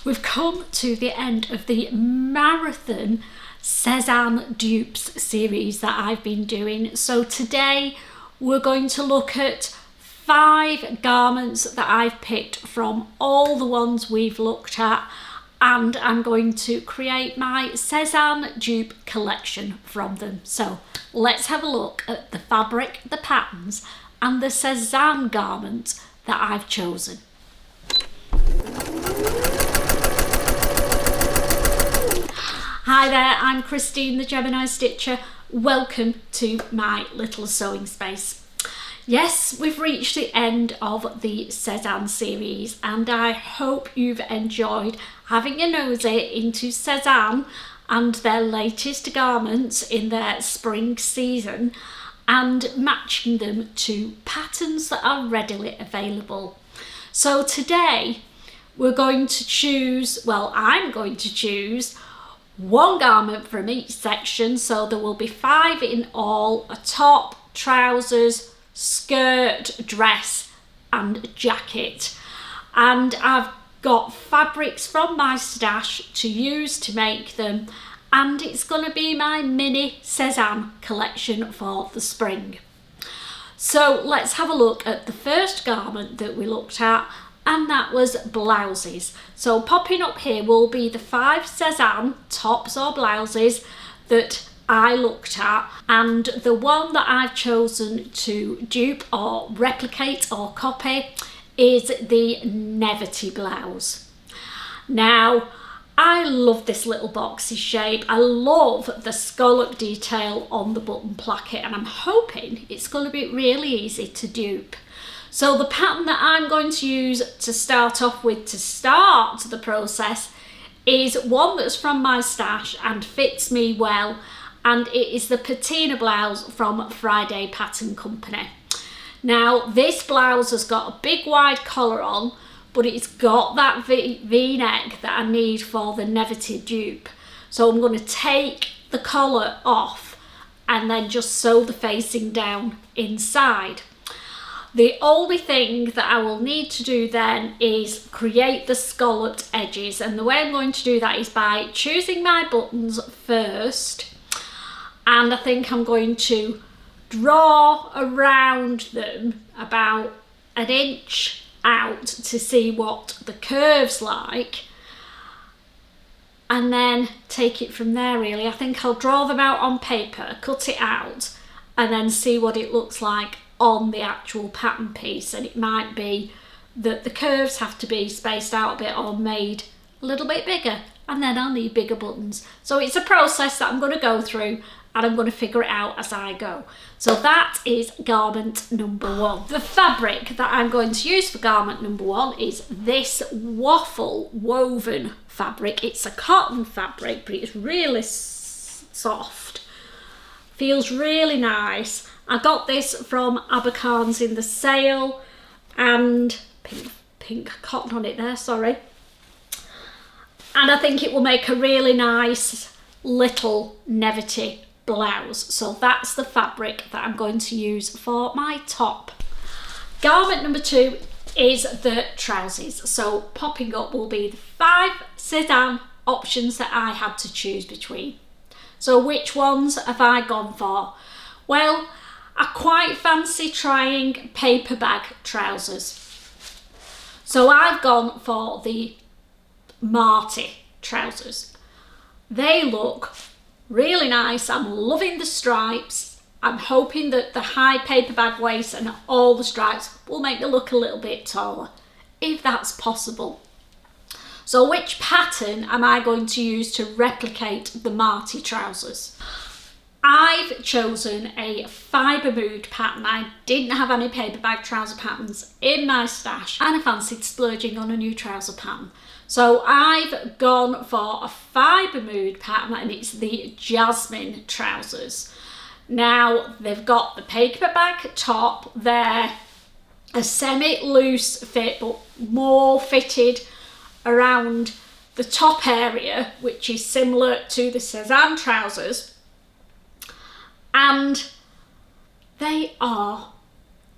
We've come to the end of the marathon Sezane dupes series that I've been doing. So today we're going to look at 5 garments that I've picked from all the ones we've looked at, and I'm going to create my Sezane dupe collection from them. So let's have a look at the fabric, the patterns and the Sezane garment that I've chosen. Hi there, I'm Christine the Gemini Stitcher. Welcome to my little sewing space. Yes, we've reached the end of the Sezane series and I hope you've enjoyed having a nosy into Sezane and their latest garments in their spring season and matching them to patterns that are readily available. So today we're going to choose, well, I'm going to choose one garment from each section, so there will be 5 in all: a top, trousers, skirt, dress and jacket. And I've got fabrics from my stash to use to make them, and it's going to be my mini Sezane collection for the spring. So let's have a look at the first garment that we looked at, and that was blouses. So popping up here will be the 5 Sezane tops or blouses that I looked at, and the one that I've chosen to dupe or replicate or copy is the Nevity blouse. Now I love this little boxy shape. I love the scallop detail on the button placket, and I'm hoping it's going to be really easy to dupe. So the pattern that I'm going to use to start off with to start the process is one that's from my stash and fits me well, and it is the patina blouse from Friday Pattern Company. Now this blouse has got a big wide collar on, but it's got that V-neck that I need for the Nevity dupe. So I'm going to take the collar off and then just sew the facing down inside. The only thing that I will need to do then is create the scalloped edges, and the way I'm going to do that is by choosing my buttons first, and I think I'm going to draw around them about 1 inch out to see what the curve's like, and then take it from there really. I think I'll draw them out on paper, cut it out, and then see what it looks like on the actual pattern piece. And it might be that the curves have to be spaced out a bit or made a little bit bigger, and then I'll need bigger buttons. So it's a process that I'm going to go through, and I'm going to figure it out as I go. So that is garment number 1. The fabric that I'm going to use for garment number 1 is this waffle woven fabric. It's a cotton fabric, but it's really soft. Feels really nice. I got this from Abercarn's in the sale, and pink cotton on it there, sorry. And I think it will make a really nice little Nevity blouse. So that's the fabric that I'm going to use for my top. Garment number 2 is the trousers. So popping up will be the 5 Sezane options that I had to choose between. So which ones have I gone for? Well, I quite fancy trying paper bag trousers. So I've gone for the Marty trousers. They look really nice. I'm loving the stripes. I'm hoping that the high paper bag waist and all the stripes will make me look a little bit taller, if that's possible. So which pattern am I going to use to replicate the Marty trousers? I've chosen a fibre mood pattern. I didn't have any paper bag trouser patterns in my stash, and I fancied splurging on a new trouser pattern. So I've gone for a fibre mood pattern, and it's the Jasmine trousers. Now they've got the paper bag top, they're a semi-loose fit but more fitted around the top area, which is similar to the Sezane trousers. And they are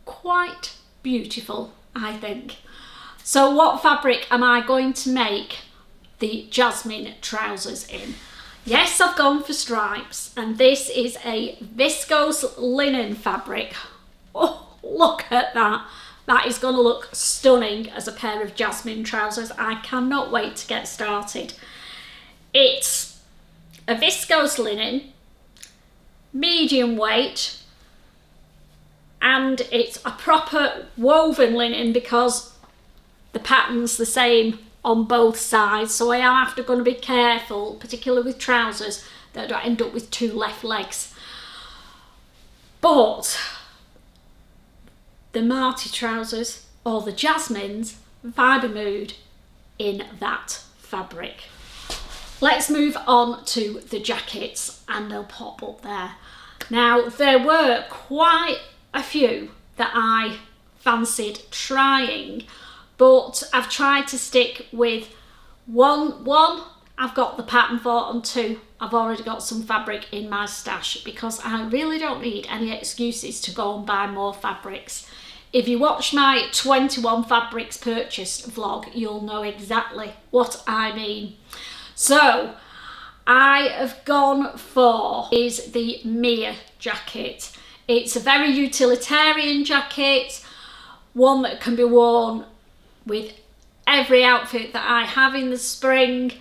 quite beautiful, I think. So what fabric am I going to make the jasmine trousers in. Yes, I've gone for stripes, and this is a viscose linen fabric. Oh, look at that. That is going to look stunning as a pair of jasmine trousers. I cannot wait to get started. It's a viscose linen, medium weight, and it's a proper woven linen because the pattern's the same on both sides, so I am going to be careful, particularly with trousers, that I don't end up with two left legs. But the Marty trousers or the jasmines vibe mood in that fabric. Let's move on to the jackets, and they'll pop up there. Now, there were quite a few that I fancied trying, but I've tried to stick with one I've got the pattern for, and two, I've already got some fabric in my stash because I really don't need any excuses to go and buy more fabrics. If you watch my 21 fabrics purchased vlog, you'll know exactly what I mean. So I have gone for is the Mia jacket. It's a very utilitarian jacket, one that can be worn with every outfit that I have in the spring,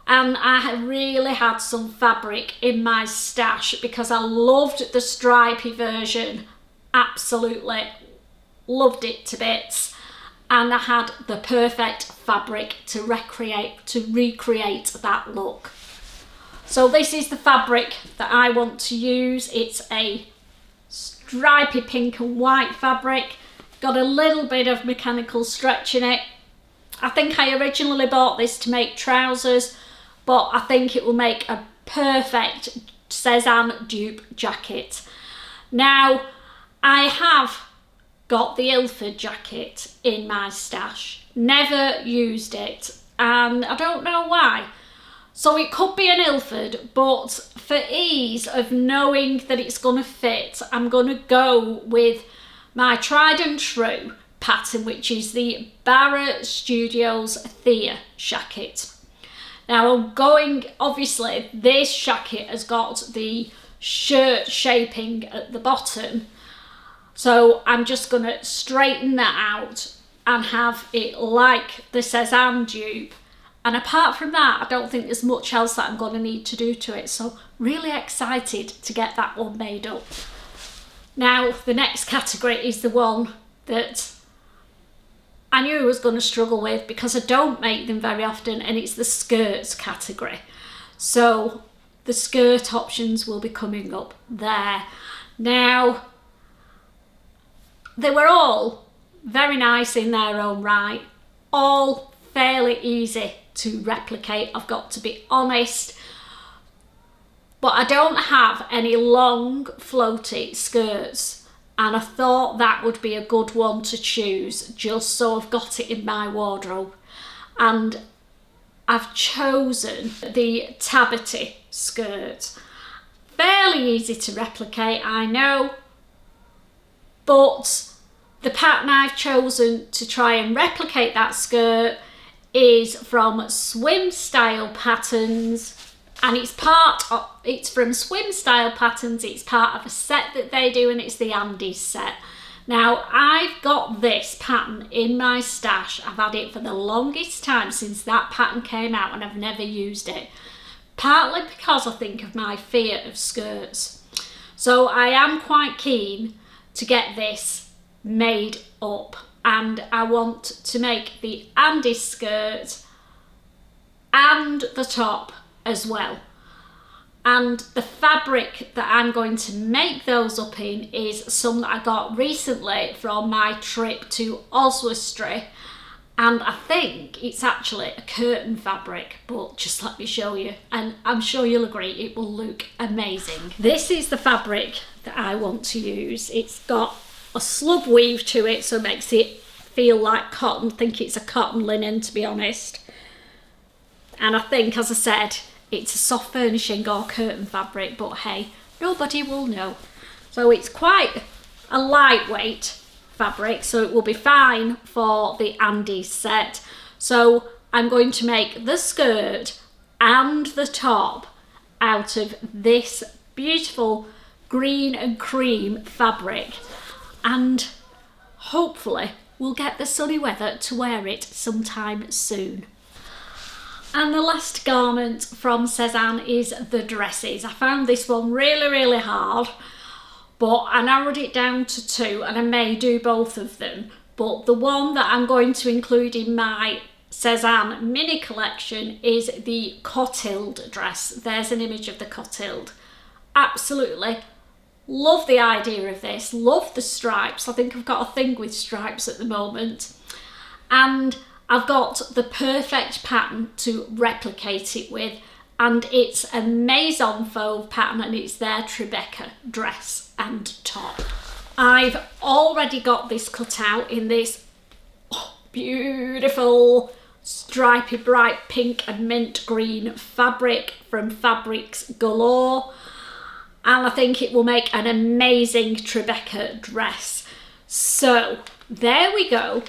and I have really had some fabric in my stash because I loved the stripy version, absolutely loved it to bits, and I had the perfect fabric to recreate that look. So this is the fabric that I want to use. It's a stripy pink and white fabric, got a little bit of mechanical stretch in it. I think I originally bought this to make trousers, but I think it will make a perfect Sezane dupe jacket. Now, I have got the Ilford jacket in my stash, never used it, and I don't know why. So it could be an Ilford, but for ease of knowing that it's going to fit, I'm going to go with my tried and true pattern, which is the Barra Studios Thea jacket. Now I'm going, obviously this jacket has got the shirt shaping at the bottom, so I'm just going to straighten that out and have it like the Sezane dupe. And apart from that, I don't think there's much else that I'm going to need to do to it. So really excited to get that one made up. Now, the next category is the one that I knew I was going to struggle with because I don't make them very often, and it's the skirts category. So the skirt options will be coming up there. Now, they were all very nice in their own right, all fairly easy to replicate, I've got to be honest, but I don't have any long floaty skirts, and I thought that would be a good one to choose just so I've got it in my wardrobe. And I've chosen the Tabity skirt. Fairly easy to replicate, I know, but the pattern I've chosen to try and replicate that skirt is from Swim Style Patterns, and it's from Swim Style Patterns. It's part of a set that they do, and it's the Andes set. Now, I've got this pattern in my stash. I've had it for the longest time since that pattern came out, and I've never used it, partly because I think of my fear of skirts. So I am quite keen to get this made up, and I want to make the Andes skirt and the top as well. And the fabric that I'm going to make those up in is some that I got recently from my trip to Oswestry, and I think it's actually a curtain fabric, but just let me show you, and I'm sure you'll agree it will look amazing. This is the fabric that I want to use. It's got a slub weave to it, so it makes it feel like cotton. I think it's a cotton linen, to be honest. And I think, as I said, it's a soft furnishing or curtain fabric, but hey, nobody will know. So it's quite a lightweight fabric, so it will be fine for the Andes set. So I'm going to make the skirt and the top out of this beautiful green and cream fabric, and hopefully we'll get the sunny weather to wear it sometime soon. And the last garment from Sezane is the dresses. I found this one really hard, but I narrowed it down to 2, and I may do both of them. But the one that I'm going to include in my Sezane mini collection is the cotilled dress. There's an image of the cotilled. Absolutely love the idea of this, love the stripes. I think I've got a thing with stripes at the moment. And I've got the perfect pattern to replicate it with, and it's a Maison Fauve pattern, and it's their Tribeca dress and top. I've already got this cut out in this beautiful stripy bright pink and mint green fabric from Fabrics Galore, and I think it will make an amazing Tribeca dress. So there we go.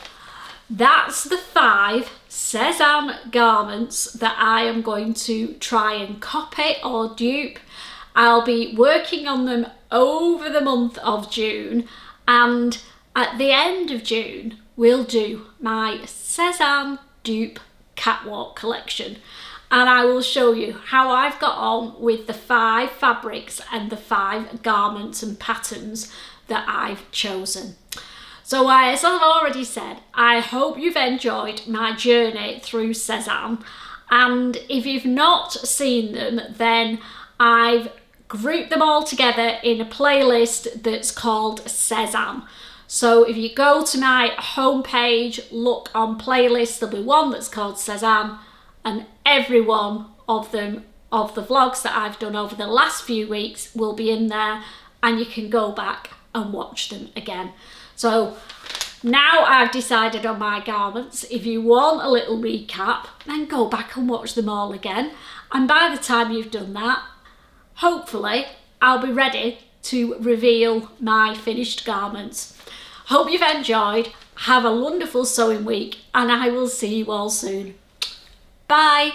That's the 5 Sezane garments that I am going to try and copy or dupe. I'll be working on them over the month of June, and at the end of June we'll do my Sezane dupe catwalk collection, and I will show you how I've got on with the 5 fabrics and the 5 garments and patterns that I've chosen. So as I've already said, I hope you've enjoyed my journey through Sezane, and if you've not seen them, then I've grouped them all together in a playlist that's called Sezane. So if you go to my homepage, look on playlists, there'll be one that's called Sezane, and every one of them, of the vlogs that I've done over the last few weeks, will be in there, and you can go back and watch them again. So now I've decided on my garments. If you want a little recap, then go back and watch them all again. And by the time you've done that, hopefully I'll be ready to reveal my finished garments. Hope you've enjoyed. Have a wonderful sewing week, and I will see you all soon. Bye.